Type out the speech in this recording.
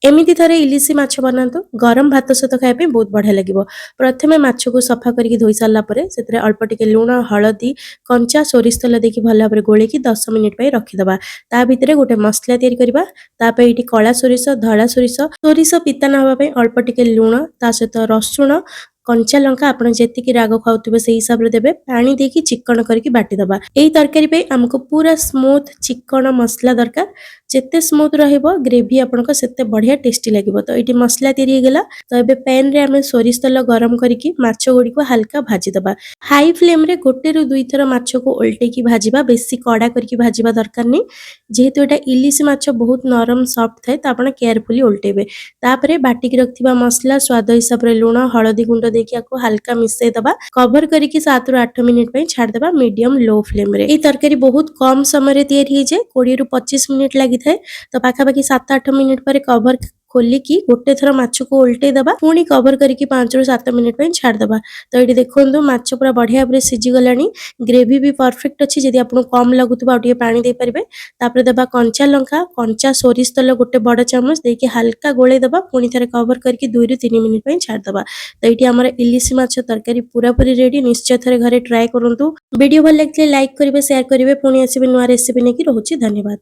एमिति थरे इलिसी माछ बनातु गरम भात सहित खाଇବା ପାଇଁ ବହୁତ ବଢିଆ ଲାଗିବ। ପ୍ରଥମେ ମାଛକୁ ସଫା କରିକି ଧୋଇ ସାରିଲା ପରେ ସେଥିରେ ଅଳ୍ପ ଟିକେ ଲୁଣ, ହଳଦୀ, କଞ୍ଚା ସୋରିଷ ତେଲ ଦେଇକି ଭଲ ଭାବରେ ଗୋଳେଇକି 10 ମିନିଟ୍ ପାଇଁ ରଖିଦବା। ତା ଭିତରେ ଗୋଟେ ମସଲା ତିଆରି କରିବା। ତା ପାଇଁ ଏଠି କଳା ସୋରିଷ, ଧଳା ସୋରିଷ, ସୋରିଷ ପିତା ନ ହେବା ପାଇଁ ଅଳ୍ପ ଟିକେ ଲୁଣ, ତା ସହିତ ରସୁଣ, କଞ୍ଚା ଲଙ୍କା ଆପଣ ଯେତିକି ରାଗ ଖାଉଥିବେ ସେଇ ହିସାବରେ ଦେବେ। ପାଣି ଦେଇକି ଚିକଣ କରିକି ବାଟିଦବା। ଏଇ ତରକାରୀ ପାଇଁ ଆମକୁ ପୁରା ସ୍ମୁଥ ଚିକଣ ମସଲା ଦରକାର। ଯେତେ ସ୍ମୁଥ ରହିବ ଗ୍ରେଭି ଆପଣଙ୍କ ସେତେ ବଢିଆ टेस्टी ଲାଗିବ। ତ ଏଠି ମସଲା ତିଆରି ହେଇଗଲା। ତ ଏବେ पैन रे ଆମେ ସୋରିଷ ତେଲ ଗରମ କରିକି ମାଛ ଗୁଡ଼ିକୁ ହାଲକା ଭାଜିଦବା। ହାଇ फ्लेम रे ଗୋଟେ ରୁ ଦୁଇ ଥର ମାଛକୁ ଓଲଟେଇକି ଭାଜିବା। ବେଶୀ କଡା କରିକି ଭାଜିବା ଦରକାର ନାହିଁ। ଯେହେତୁ ଏଟା ଇଲିସି ମାଛ ବହୁତ ନରମ ସଫ୍ଟ ଥାଏ ତ ଆପଣ କେୟାरଫୁଲି ଓଲଟେଇବେ। ତାପରେ ବାଟିକି ରଖିଥିବା ମସଲା ସ୍ୱାଦ ହିସାବରେ ଲୁଣ, ହଳଦୀ ଗୁଣ୍ଡ ଦେଇକି ଆକୁ ହାଲକା ମିଶେଇ ଦବା। କଭର କରିକି 7 ରୁ 8 ମିନିଟ୍ ପାଇଁ ଛାଡିଦବା ମିडियम लो फ्लेम रे। এই ତରକାରୀ ବହୁତ କମ ସମୟରେ ତିଆରି ହେଇଯାଏ। 20 ରୁ 25 ମିନିଟ୍ ଲାଗିଥାଏ। ତ ପାଖାପାଖି 7-8 ମିନିଟ୍ ପରେ କଭର खोलिकी गोटे थर माछको उल्टे दबा पुणी कवर करके 5 ରୁ 7 मिनिट पे छाड़ दबा। तो ये देखो माछ पूरा बढ़िया भाव सिझी गलानी। ग्रेवी भी परफेक्ट अच्छी। जदि आपको कम लगुवा आ पानी दे पारे। तापर दबा कंचा लंका, कंचा सोरिष तेल गोटे बड़ चामच देके हल्का गोले दबा। पुणी थे कवर करके 2 ରୁ 3 मिनिट पे छाड़ दबा। तो ये आमर इलिसी माछ तरकारी पूरा पूरी रेडी। निश्चय थे घरे ट्राए करूँ। वीडियो भल लगे लाइक करेंगे, शेयर करेंगे। पुणी आसबे नुआ रेसिपी नहीं कि रोचे। धन्यवाद।